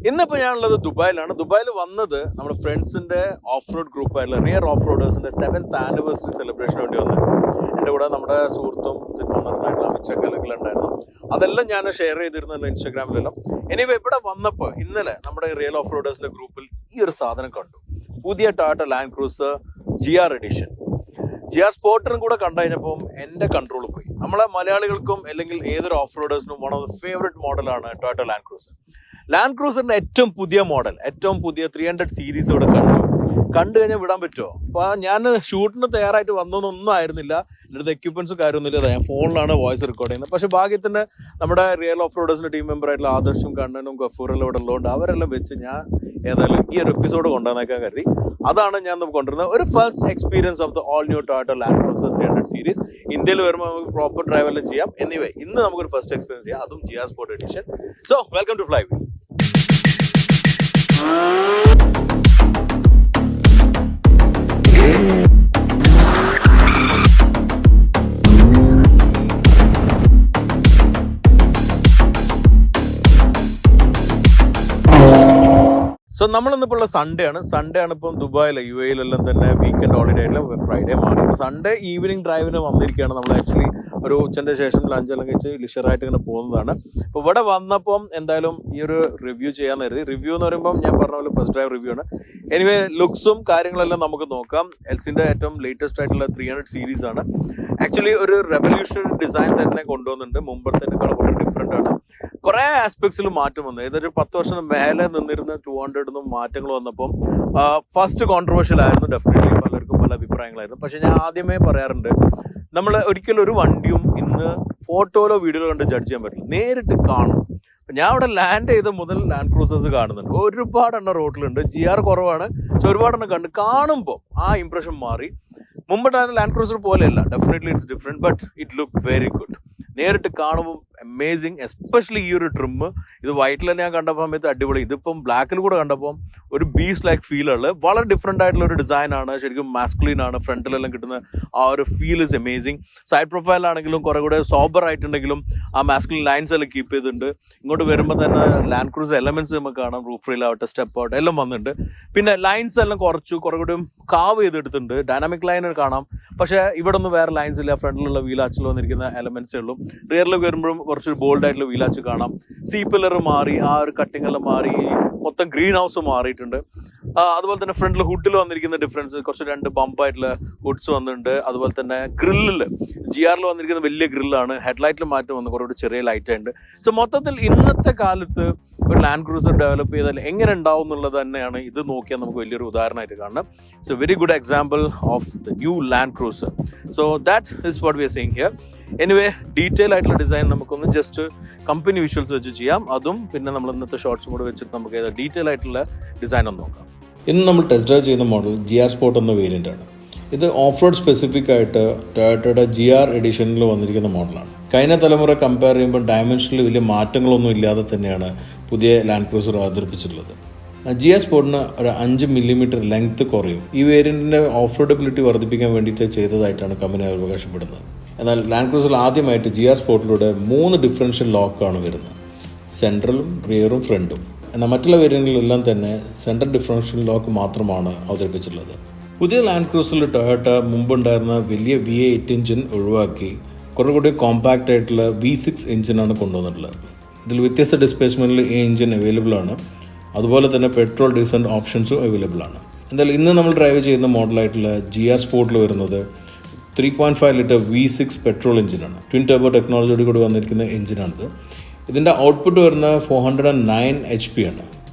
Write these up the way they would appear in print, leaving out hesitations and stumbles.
ഇന്നിപ്പോൾ ഞാനുള്ളത് ദുബായിലാണ്. ദുബായിൽ വന്നത് നമ്മുടെ ഫ്രണ്ട്സിൻ്റെ ഓഫ് റോഡ് ഗ്രൂപ്പായിട്ടുള്ള റിയർ ഓഫ് റോഡേഴ്സിൻ്റെ 7th ആനിവേഴ്സറി സെലിബ്രേഷന് വേണ്ടി വന്നത്. എൻ്റെ കൂടെ നമ്മുടെ സുഹൃത്തും തിരുവനന്തപുരമായിട്ടുള്ള അമിച്ചക്കലകളുണ്ടായിരുന്നു. അതെല്ലാം ഞാൻ ഷെയർ ചെയ്തിരുന്നല്ലോ ഇൻസ്റ്റാഗ്രാമിലെല്ലാം. എനിവേ ഇവിടെ വന്നപ്പോൾ ഇന്നലെ നമ്മുടെ റിയൽ ഓഫ് റോഡേഴ്സിൻ്റെ ഗ്രൂപ്പിൽ ഈ ഒരു സാധനം കണ്ടു. പുതിയ Toyota Land cruiser GR edition. GR സ്പോർട്ടറും കൂടെ കണ്ടു കഴിഞ്ഞപ്പം എൻ്റെ കൺട്രോൾ പോയി. നമ്മളെ മലയാളികൾക്കും അല്ലെങ്കിൽ ഏതൊരു ഓഫ് റോഡേഴ്സിനും വൺ ഓഫ് ദ ഫേവറേറ്റ് മോഡലാണ് ടൊയോട്ട ലാൻഡ് ക്രൂസർ. ലാൻഡ് ക്രൂസറിൻ്റെ ഏറ്റവും പുതിയ മോഡൽ, ഏറ്റവും പുതിയ 300 സീരീസ് ഇവിടെ കണ്ടു കഴിഞ്ഞാൽ വിടാൻ പറ്റുമോ? അപ്പോൾ ഞാൻ ഷൂട്ടിന് തയ്യാറായിട്ട് വന്നതൊന്നും ആയിരുന്നില്ല. എൻ്റെ അടുത്ത് എക്യുപ്മെൻറ്റ്സും കാര്യമൊന്നുമില്ല. ഞാൻ ഫോണിലാണ് വോയിസ് റെക്കോർഡ് ചെയ്യുന്നത്. പക്ഷേ ഭാഗ്യത്തിന് നമ്മുടെ റിയൽ ഓഫ് റോഡേഴ്സിൻ്റെ ടീം മെമ്പറായിട്ടുള്ള ആദർശും കണ്ണനും ഗഫൂറെല്ലാം ഇവിടെ ഉള്ളതുകൊണ്ട് അവരെല്ലാം വെച്ച് ഞാൻ ഏതായാലും ഈ ഒരു എപ്പിസോഡ് കൊണ്ടുവന്നേക്കാൻ കരുതി. അതാണ് ഞാൻ നമുക്ക് കൊണ്ടുവരുന്നത്. ഒരു first experience of the all new Toyota Land cruiser 300 series. ഇന്ത്യയിൽ വരുമ്പോൾ നമുക്ക് പ്രോപ്പർ ഡ്രൈവ് എല്ലാം ചെയ്യാം. എനിവേ ഇന്ന് നമുക്കൊരു ഫസ്റ്റ് എക്സ്പീരിയൻസ് ചെയ്യാം, അതും GR sport edition. So welcome to Flywheel. So നമ്മളിന്നിപ്പോൾ ഉള്ള സൺഡേ ആണ് ഇപ്പം ദുബായിൽ UAE തന്നെ വീക്കെൻഡ് ഹോളിഡേ ആയില്ല, ഫ്രൈഡേ മാറി. അപ്പോൾ സൺഡേ ഈവനിങ് ഡ്രൈവിന് വന്നിരിക്കുകയാണ്. നമ്മൾ ആക്ച്വലി ഒരു ഉച്ചൻ്റെ ശേഷം ലഞ്ചെല്ലാം കഴിച്ച് ലിഷറായിട്ട് ഇങ്ങനെ പോകുന്നതാണ്. അപ്പോൾ ഇവിടെ വന്നപ്പം എന്തായാലും ഈ ഒരു റിവ്യൂ ചെയ്യാൻ കരുതി. റിവ്യൂ എന്ന് പറയുമ്പം ഞാൻ പറഞ്ഞ പോലെ ഫസ്റ്റ് ഡ്രൈവ് റിവ്യൂ ആണ്. എനിവേ ലുക്സും കാര്യങ്ങളെല്ലാം നമുക്ക് നോക്കാം. എൽസിൻ്റെ ഏറ്റവും ലേറ്റസ്റ്റ് ആയിട്ടുള്ള 300 സീരീസ് ആണ്. ആക്ച്വലി ഒരു റെവല്യൂഷണറി ഡിസൈൻ തന്നെ കൊണ്ടുവന്നിട്ടുണ്ട്. മുമ്പത്തേക്കാൾ വളരെ ഡിഫറെൻ്റ് ആണ്. കുറേ ആസ്പെക്ട്സിൽ മാറ്റം വന്നു. ഏതൊരു 10 വർഷം മേലെ നിന്നിരുന്ന 200 മാറ്റങ്ങൾ വന്നപ്പം ഫസ്റ്റ് കോൺട്രവേഴ്ഷ്യൽ ആയിരുന്നു. ഡെഫിനറ്റ്ലി പലർക്കും പല അഭിപ്രായങ്ങളായിരുന്നു. പക്ഷെ ഞാൻ ആദ്യമേ പറയാറുണ്ട്, നമ്മൾ ഒരിക്കലും ഒരു വണ്ടിയും ഇന്ന് ഫോട്ടോയിലോ വീഡിയോയിലോ കണ്ട് ജഡ്ജ് ചെയ്യാൻ പറ്റില്ല, നേരിട്ട് കാണും. ഞാൻ ഇവിടെ ലാൻഡ് ചെയ്ത മുതൽ ലാൻഡ് ക്രൂസേഴ്സ് കാണുന്നുണ്ട്. ഒരുപാടെണ്ണം റോഡിലുണ്ട്. GR കുറവാണ്, പക്ഷെ ഒരുപാടെണ്ണം കാണുമ്പോൾ ആ ഇംപ്രഷൻ മാറി. മുമ്പുണ്ടായിരുന്ന ലാൻഡ് ക്രൂസർ പോലെയല്ല. Definitely it's different, but it look very good. നേരിട്ട് കാണുമ്പോൾ അമേസിങ്. എസ്പെഷ്യലി ഈ ഒരു ട്രിമ്മ്, ഇത് വൈറ്റിൽ ഞാൻ കണ്ടപ്പോൾ സമയത്ത് അടിപൊളി. ഇതിപ്പം ബ്ലാക്കിൽ കൂടെ കണ്ടപ്പോൾ ഒരു ബീസ് ലൈക്ക് ഫീലുള്ളത്. വളരെ ഡിഫറെൻ്റ് ആയിട്ടുള്ള ഒരു ഡിസൈനാണ്. ശരിക്കും മാസ്കുലിൻ ആണ്. ഫ്രണ്ടിലെല്ലാം കിട്ടുന്ന ആ ഒരു ഫീൽ ഇസ് അമേസിങ്. സൈഡ് പ്രൊഫൈലാണെങ്കിലും കുറെ കൂടെ സോബർ ആയിട്ടുണ്ടെങ്കിലും ആ മാസ്കുലിൻ ലൈൻസ് എല്ലാം കീപ്പ് ചെയ്തിട്ടുണ്ട്. ഇങ്ങോട്ട് വരുമ്പോൾ തന്നെ ലാൻഡ് ക്രൂസർ എലമെന്റ്സ് നമുക്ക് കാണാം. റൂഫ് റീലാവട്ടെ, സ്റ്റെപ്പ് ഔട്ട് എല്ലാം വന്നിട്ടുണ്ട്. പിന്നെ ലൈൻസ് എല്ലാം കുറെ കൂടെ കാവ് ചെയ്തെടുത്തിട്ടുണ്ട്. ഡൈനാമിക് ലൈൻ കാണാം. പക്ഷേ ഇവിടെ ഒന്നും വേറെ ലൈൻസ് ഇല്ല. ഫ്രണ്ടിലുള്ള വീലാച്ചിൽ വന്നിരിക്കുന്ന എലമെന്റ്സേ ഉള്ളൂ. റിയറിൽ വരുമ്പോഴും കുറച്ചൊരു ബോൾഡ് ആയിട്ടുള്ള വീലാച്ച് കാണാം. സീ പില്ലർ മാറി, ആ ഒരു കട്ടിങ് എല്ലാം മാറി, മൊത്തം ഗ്രീൻ ഹൗസ് മാറിയിട്ടുണ്ട്. അതുപോലെ തന്നെ ഫ്രണ്ടിൽ ഹുഡിൽ വന്നിരിക്കുന്ന ഡിഫറൻസ്, കുറച്ച് 2 ബമ്പായിട്ടുള്ള ഹുഡ്സ് വന്നിട്ടുണ്ട്. അതുപോലെ തന്നെ ഗ്രില്ലിൽ GR വന്നിരിക്കുന്ന വലിയ ഗ്രില്ലാണ്. ഹെഡ്ലൈറ്റിൽ മാറ്റം വന്ന് കുറേ ചെറിയ ലൈറ്റ് ഉണ്ട്. സോ മൊത്തത്തിൽ ഇന്നത്തെ കാലത്ത് ഒരു ലാൻഡ് ക്രൂസർ ഡെവലപ്പ് ചെയ്താൽ എങ്ങനെ ഉണ്ടാവും എന്നുള്ളത് തന്നെയാണ് ഇത് നോക്കിയാൽ നമുക്ക് വലിയൊരു ഉദാഹരണമായിട്ട് കാണാം. It's A very good example of the new land cruiser. So that is what we are seeing here. Anyway detail ആയിട്ടുള്ള ഡിസൈൻ നമുക്കൊന്ന് ജസ്റ്റ് കമ്പനി വിഷ്വൽസ് വെച്ച് ചെയ്യാം. അതും പിന്നെ നമ്മൾ ഇന്നത്തെ ഷോർട്സും കൂടെ വെച്ചിട്ട് നമുക്ക് ഡീറ്റെയിൽ ആയിട്ടുള്ള ഡിസൈൻ ഒന്ന് നോക്കാം. ഇന്ന് നമ്മൾ ടെസ്റ്റ് ഡ്രൈവ് ചെയ്യുന്ന മോഡൽ GR സ്പോർട്ട് എന്ന വേരിയൻ്റ് ആണ്. ഇത് ഓഫ് റോഡ് സ്പെസിഫിക് ആയിട്ട് ടൊയോട്ടയുടെ GR എഡിഷനിൽ വന്നിരിക്കുന്ന മോഡലാണ്. കഴിഞ്ഞ തലമുറ കമ്പയർ ചെയ്യുമ്പോൾ ഡയമെൻഷനിൽ വലിയ മാറ്റങ്ങളൊന്നും ഇല്ലാതെ തന്നെയാണ് പുതിയ ലാൻഡ് ക്രൂസർ അവതരിപ്പിച്ചിട്ടുള്ളത്. GR സ്പോർട്ടിന് ഒരു 5 മില്ലിമീറ്റർ ലെങ്ത് കുറയും. ഈ വേരിയൻറ്റിൻ്റെ ഓഫ് റോഡബിലിറ്റി വർദ്ധിപ്പിക്കാൻ വേണ്ടിയിട്ട് ചെയ്തതായിട്ടാണ് കമ്പനി അവകാശപ്പെടുന്നത്. എന്നാൽ ലാൻഡ് ക്രൂസറിൽ ആദ്യമായിട്ട് GR സ്പോർട്ടിലൂടെ 3 ഡിഫറൻഷ്യൽ ലോക്കാണ് വരുന്നത്, സെൻട്രലും റിയറും ഫ്രണ്ടും. എന്നാൽ മറ്റുള്ള വേരിയൻറ്റുകളെല്ലാം തന്നെ സെൻട്രൽ ഡിഫറൻഷ്യൽ ലോക്ക് മാത്രമാണ് അവതരിപ്പിച്ചിട്ടുള്ളത്. പുതിയ ലാൻഡ് ക്രൂസറിൽ ടൊയോട്ട മുമ്പുണ്ടായിരുന്ന വലിയ V8 എഞ്ചിൻ ഒഴിവാക്കി കുറേ കൂടി കോമ്പാക്റ്റ് ആയിട്ടുള്ള V6 എഞ്ചിനാണ് കൊണ്ടുവന്നിട്ടുള്ളത്. ഇതിൽ വ്യത്യസ്ത ഡിസ്പ്ലേസ്മെൻറ്റിൽ ഈ എഞ്ചിൻ അവൈലബിൾ ആണ്. അതുപോലെ തന്നെ പെട്രോൾ ഡീസൽ ഓപ്ഷൻസും അവൈലബിൾ ആണ്. എന്തായാലും ഇന്ന് നമ്മൾ ഡ്രൈവ് ചെയ്യുന്ന മോഡലായിട്ടുള്ള GR സ്പോർട്ടിൽ വരുന്നത് 3.5 ലിറ്റർ V6 പെട്രോൾ എഞ്ചിനാണ്. ട്വിൻ ടർബോ ടെക്നോളജിയോട് കൂടി വന്നിരിക്കുന്ന എഞ്ചിനാണിത്. ഇതിൻ്റെ ഔട്ട്പുട്ട് വരുന്ന 409 HP ആണ്.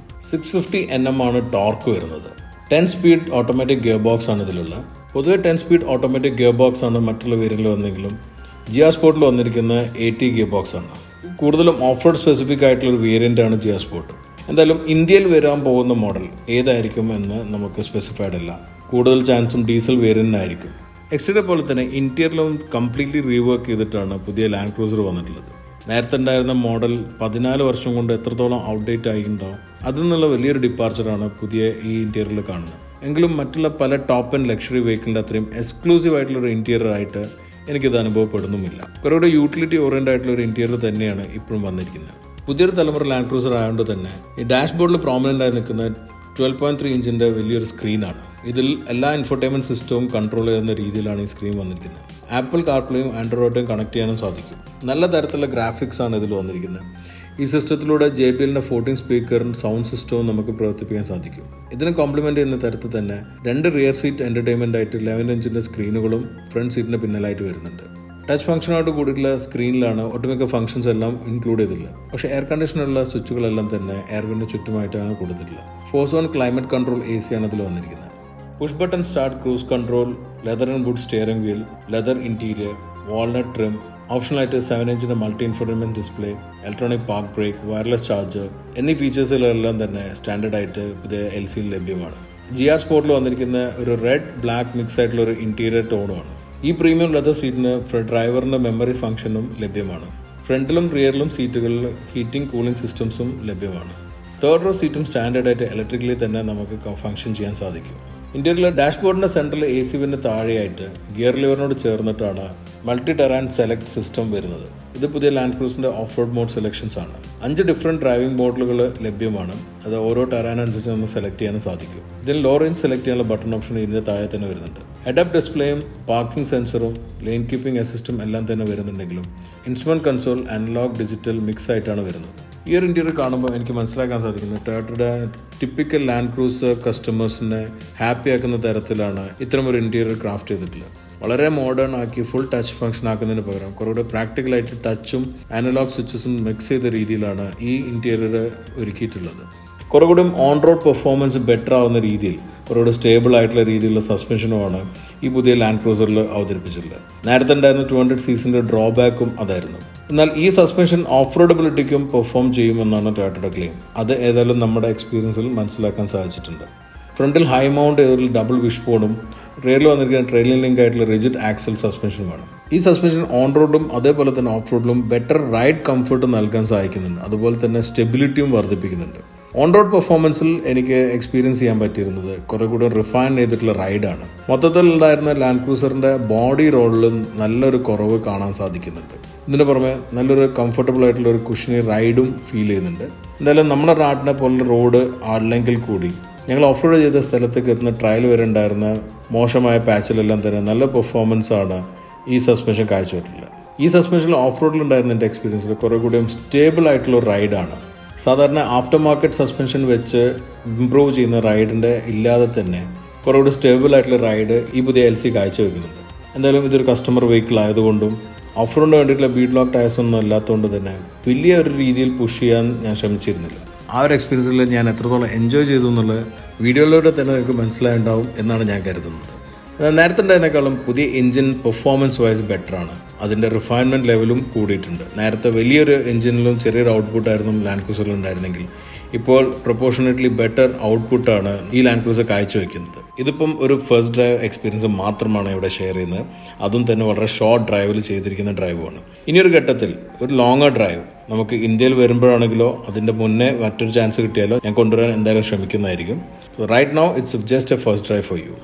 650 Nm ആണ് ടോർക്ക് വരുന്നത്. 10 സ്പീഡ് ഓട്ടോമാറ്റിക് ഗിയർ ബോക്സ് ആണ് ഇതിലുള്ള. പൊതുവെ 10 സ്പീഡ് ഓട്ടോമാറ്റിക് ഗിയർ ബോക്സ് ആണ് മറ്റുള്ള വേരിയന്റിൽ വന്നെങ്കിലും GR സ്പോർട്ടിൽ വന്നിരിക്കുന്ന 80 ഗിയർ ബോക്സ് ആണ്. കൂടുതലും ഓഫ് റോഡ് സ്പെസിഫിക് ആയിട്ടുള്ള ഒരു വേരിയൻ്റ് ആണ് GR സ്പോർട്ട്. എന്തായാലും ഇന്ത്യയിൽ വരാൻ പോകുന്ന മോഡൽ ഏതായിരിക്കും എന്ന് നമുക്ക് സ്പെസിഫൈഡ് അല്ല. കൂടുതൽ ചാൻസും ഡീസൽ വേരിയന്റിനായിരിക്കും. എക്സ്റ്റീരിയർ പോലെ തന്നെ ഇന്റീരിയറിലും കംപ്ലീറ്റ്ലി റീവർക്ക് ചെയ്തിട്ടാണ് പുതിയ ലാൻഡ് ക്രൂസർ വന്നിട്ടുള്ളത്. നേരത്തെ ഉണ്ടായിരുന്ന മോഡൽ 14 വർഷം കൊണ്ട് എത്രത്തോളം ഔട്ട്ഡേറ്റ് ആയിട്ടുണ്ടാവും, അതിൽ നിന്നുള്ള വലിയൊരു ഡിപ്പാർച്ചറാണ് പുതിയ ഈ ഇന്റീരിയറിൽ കാണുന്നത്. എങ്കിലും മറ്റുള്ള പല ടോപ്പ് ആൻഡ് ലക്ഷറി വെഹിക്കിളിൻ്റെ അത്രയും എക്സ്ക്ലൂസീവ് ആയിട്ടുള്ളൊരു ഇന്റീരിയർ ആയിട്ട് എനിക്കിത് അനുഭവപ്പെടുന്നുമില്ല. കുറേ യൂട്ടിലിറ്റി ഓറിയൻ്റ് ആയിട്ടുള്ള ഒരു ഇന്റീരിയർ തന്നെയാണ് ഇപ്പോഴും വന്നിരിക്കുന്നത്. പുതിയൊരു തലമുറ ലാൻഡ് ക്രൂസർ ആയതുകൊണ്ട് തന്നെ ഈ ഡാഷ്ബോർഡിൽ പ്രോമിനൻ്റ് ആയി നിൽക്കുന്ന 12.3 ഇഞ്ചിൻ്റെ വലിയൊരു സ്ക്രീനാണ്. ഇതിൽ എല്ലാ ഇൻഫോർടൈൻമെൻറ്റ് സിസ്റ്റവും കൺട്രോൾ ചെയ്യുന്ന രീതിയിലാണ് ഈ സ്ക്രീൻ വന്നിരിക്കുന്നത്. ആപ്പിൾ കാർപ്ലേയും ആൻഡ്രോയിഡും കണക്ട് ചെയ്യാനും സാധിക്കും. നല്ല തരത്തിലുള്ള ഗ്രാഫിക്സ് ആണ് ഇതിൽ വന്നിരിക്കുന്നത്. ഈ സിസ്റ്റത്തിലൂടെ JBLൻ്റെ 14 സ്പീക്കറും സൗണ്ട് സിസ്റ്റവും നമുക്ക് പ്രവർത്തിപ്പിക്കാൻ സാധിക്കും. ഇതിന് കോംപ്ലിമെൻ്റ് ചെയ്യുന്ന തരത്തിൽ തന്നെ 2 റിയർ സീറ്റ് എൻ്റർടൈൻമെൻ്റ് ആയിട്ട് 11 ഇഞ്ചിൻ്റെ സ്ക്രീനുകളും ഫ്രണ്ട് സീറ്റിന് പിന്നിലായിട്ട് വരുന്നുണ്ട്. ടച്ച് ഫംഗ്ഷനോട് കൂടിയിട്ടുള്ള സ്ക്രീനിലാണ് ഒട്ടുമിക്ക ഫംഗ്ഷൻസ് എല്ലാം ഇൻക്ലൂഡ് ചെയ്തിട്ടുള്ളത്. പക്ഷേ എയർ കണ്ടീഷനുള്ള സ്വിച്ചുകളെല്ലാം തന്നെ എയർവിൻ്റെ ചുറ്റുമായിട്ടാണ് കൊടുത്തിട്ടുള്ളത്. 4-zone ക്ലൈമറ്റ് കൺട്രോൾ AC ആണ് ഇതിൽ വന്നിരിക്കുന്നത്. Push button start, cruise control, leather and wood steering wheel, leather interior, walnut trim, ഓപ്ഷണലായിട്ട് 7 ഇഞ്ചിൻ്റെ multi infotainment display, electronic park brake, wireless charger എന്നീ ഫീച്ചേഴ്സുകളെല്ലാം തന്നെ സ്റ്റാൻഡേർഡായിട്ട് പുതിയ LCയിൽ ലഭ്യമാണ്. GR സ്പോർട്ടിൽ വന്നിരിക്കുന്ന ഒരു റെഡ് ബ്ലാക്ക് മിക്സ് ആയിട്ടുള്ള ഒരു ഇൻറ്റീരിയർ ടോണുമാണ്. ഈ പ്രീമിയം ലെതർ സീറ്റിന് ഡ്രൈവറിൻ്റെ മെമ്മറി ഫംഗ്ഷനും ലഭ്യമാണ്. ഫ്രണ്ടിലും റിയറിലും സീറ്റുകളിൽ ഹീറ്റിംഗ് കൂളിംഗ് സിസ്റ്റംസും ലഭ്യമാണ്. 3rd റോ സീറ്റും സ്റ്റാൻഡേർഡായിട്ട് ഇലക്ട്രിക്കലി തന്നെ നമുക്ക് ഫംഗ്ഷൻ ചെയ്യാൻ സാധിക്കും. ഇന്റീരിയറിലെ ഡാഷ്ബോർഡിൻ്റെ സെൻട്രൽ AC വിൻ്റെ താഴെയായിട്ട് ഗിയർ ലിവറിനോട് ചേർന്നിട്ടാണ് മൾട്ടി ടെറാൻ സെലക്ട് സിസ്റ്റം വരുന്നത്. ഇത് പുതിയ ലാൻഡ് ക്രൂസിൻ്റെ ഓഫ് റോഡ് മോഡ് സെലക്ഷൻസ് ആണ്. 5 ഡിഫറെൻറ്റ് ഡ്രൈവിംഗ് മോഡലുകൾ ലഭ്യമാണ്. അത് ഓരോ ടെറാനനുസരിച്ച് നമുക്ക് സെലക്ട് ചെയ്യാനും സാധിക്കും. ഇതിൽ ലോ റേഞ്ച് സെലക്ട് ചെയ്യാനുള്ള ബട്ടൺ ഓപ്ഷൻ ഇതിൻ്റെ താഴെ തന്നെ വരുന്നുണ്ട്. ഹെഡ്-അപ്പ് ഡിസ്പ്ലേയും പാർക്കിംഗ് സെൻസറും ലെയിൻ കീപ്പിംഗ് അസിസ്റ്റും എല്ലാം തന്നെ വരുന്നുണ്ടെങ്കിലും instrument console analogue digital mix ആയിട്ടാണ് വരുന്നത്. ഈ ഒരു ഇൻറ്റീരിയർ കാണുമ്പോൾ എനിക്ക് മനസ്സിലാക്കാൻ സാധിക്കുന്നത് ടൊയോട്ടയുടെ ടിപ്പിക്കൽ ലാൻഡ് ക്രൂസർ കസ്റ്റമേഴ്സിനെ ഹാപ്പി ആക്കുന്ന തരത്തിലാണ് ഇത്തരമൊരു ഇൻറ്റീരിയർ ക്രാഫ്റ്റ് ചെയ്തിട്ടുള്ളത്. വളരെ മോഡേൺ ആക്കി ഫുൾ ടച്ച് ഫംഗ്ഷൻ ആക്കുന്നതിന് പകരം കുറച്ചുകൂടെ പ്രാക്ടിക്കലായിട്ട് ടച്ചും അനലോഗ് സ്വിച്ചസും മിക്സ് ചെയ്ത രീതിയിലാണ് ഈ ഇൻറ്റീരിയർ ഒരുക്കിയിട്ടുള്ളത്. കുറച്ചുകൂടി ഓൺ റോഡ് പെർഫോമൻസ് ബെറ്റർ ആവുന്ന രീതിയിൽ കുറച്ചുകൂടി സ്റ്റേബിൾ ആയിട്ടുള്ള രീതിയിലുള്ള സസ്പെൻഷനുമാണ് ഈ പുതിയ ലാൻഡ് ക്രൂസറിൽ അവതരിപ്പിച്ചിട്ടുള്ളത്. നേരത്തെ ഉണ്ടായിരുന്ന 200cc ഡ്രോബാക്കും അതായിരുന്നു. എന്നാൽ ഈ സസ്പെൻഷൻ ഓഫ് റോഡബിലിറ്റിക്കും പെർഫോം ചെയ്യുമെന്നാണ് ടൊയോട്ടയുടെ ക്ലെയിം. അത് ഏതായാലും നമ്മുടെ എക്സ്പീരിയൻസിൽ മനസ്സിലാക്കാൻ സാധിച്ചിട്ടുണ്ട്. ഫ്രണ്ടിൽ ഹൈ മൗണ്ട് ചെയ്തൊരു ഡബിൾ വിഷ്ബോണും റിയറിൽ വന്നിരിക്കുന്ന ട്രെയിലിംഗ് ലിങ്ക് ആയിട്ടുള്ള റിജിഡ് ആക്സൽ സസ്പെൻഷനുമാണ്. ഈ സസ്പെൻഷൻ ഓൺ റോഡും അതേപോലെ തന്നെ ഓഫ് റോഡിലും ബെറ്റർ റൈഡ് കംഫർട്ട് നൽകാൻ സഹായിക്കുന്നുണ്ട്. അതുപോലെ തന്നെ സ്റ്റെബിലിറ്റിയും വർദ്ധിപ്പിക്കുന്നുണ്ട്. ഓൺ റോഡ് പെർഫോമൻസിൽ എനിക്ക് എക്സ്പീരിയൻസ് ചെയ്യാൻ പറ്റിയിരുന്നത് കുറേ കൂടി റിഫൈൻ ചെയ്തിട്ടുള്ള റൈഡാണ്. മൊത്തത്തിലുണ്ടായിരുന്ന ലാൻഡ് ക്രൂസറിൻ്റെ ബോഡി റോളിൽ നല്ലൊരു കുറവ് കാണാൻ സാധിക്കുന്നുണ്ട്. ഇതിന് പുറമെ നല്ലൊരു കംഫർട്ടബിൾ ആയിട്ടുള്ള ഒരു കുഷനി റൈഡും ഫീൽ ചെയ്യുന്നുണ്ട്. എന്തായാലും നമ്മുടെ നാട്ടിനെ പോലെ റോഡ് അല്ലെങ്കിൽ കൂടി ഞങ്ങൾ ഓഫ് റോഡ് ചെയ്ത സ്ഥലത്തേക്ക് എത്തുന്ന ട്രയൽ വരെ ഉണ്ടായിരുന്ന മോശമായ പാച്ചിലെല്ലാം തന്നെ നല്ല പെർഫോമൻസ് ആണ് ഈ സസ്പെൻഷൻ കാഴ്ചവെച്ചിട്ടുള്ളത്. ഈ സസ്പെൻഷനിൽ ഓഫ് റോഡിലുണ്ടായിരുന്ന എൻ്റെ എക്സ്പീരിയൻസിൽ കുറേ കൂടിയും സ്റ്റേബിൾ ആയിട്ടുള്ള ഒരു റൈഡാണ്. സാധാരണ ആഫ്റ്റർ മാർക്കറ്റ് സസ്പെൻഷൻ വെച്ച് ഇംപ്രൂവ് ചെയ്യുന്ന റൈഡിൻ്റെ ഇല്ലാതെ തന്നെ കുറേ കൂടി സ്റ്റേബിൾ ആയിട്ടുള്ള റൈഡ് ഈ പുതിയ LC കാഴ്ചവെക്കുന്നുണ്ട്. എന്തായാലും ഇതൊരു കസ്റ്റമർ വെഹിക്കിൾ ആയതുകൊണ്ടും ഓഫ് റോഡിന് വേണ്ടിയിട്ടുള്ള ബീഡ് ലോക്ക് ടയർസ് ഒന്നും അല്ലാത്തതുകൊണ്ട് തന്നെ വലിയ ഒരു രീതിയിൽ പുഷ് ചെയ്യാൻ ഞാൻ ശ്രമിച്ചിരുന്നില്ല. ആ ഒരു എക്സ്പീരിയൻസിൽ ഞാൻ എത്രത്തോളം എൻജോയ് ചെയ്തു എന്നുള്ളത് വീഡിയോയിലൂടെ തന്നെ നിങ്ങൾക്ക് മനസ്സിലായിട്ടുണ്ടാവും എന്നാണ് ഞാൻ കരുതുന്നത്. നേരത്തെ ഉണ്ടായതിനേക്കാളും പുതിയ എഞ്ചിൻ പെർഫോമൻസ് വൈസ് ബെറ്ററാണ്. അതിൻ്റെ റിഫൈൻമെൻറ്റ് ലെവലും കൂടിയിട്ടുണ്ട്. നേരത്തെ വലിയൊരു എഞ്ചിനിലും ചെറിയൊരു ഔട്ട്പുട്ടായിരുന്നു ലാൻഡ് ക്രൂസറിൽ ഉണ്ടായിരുന്നെങ്കിൽ ഇപ്പോൾ പ്രൊപ്പോർഷനേറ്റ്ലി ബെറ്റർ ഔട്ട്പുട്ടാണ് ഈ ലാൻഡ് ക്രൂസർ കാഴ്ചവെക്കുന്നത്. ഇതിപ്പം ഒരു ഫസ്റ്റ് ഡ്രൈവ് എക്സ്പീരിയൻസ് മാത്രമാണ് ഇവിടെ ഷെയർ ചെയ്യുന്നത്. അതും തന്നെ വളരെ ഷോർട്ട് ഡ്രൈവിൽ ചെയ്തിരിക്കുന്ന ഡ്രൈവുമാണ്. ഇനിയൊരു ഘട്ടത്തിൽ ഒരു ലോങ്ങർ ഡ്രൈവ് നമുക്ക് ഇന്ത്യയിൽ വരുമ്പോഴാണെങ്കിലോ അതിൻ്റെ മുന്നേ മറ്റൊരു ചാൻസ് കിട്ടിയാലോ ഞാൻ കൊണ്ടുവരാൻ എന്തായാലും ശ്രമിക്കുന്നതായിരിക്കും. So right now it's just a first drive for U.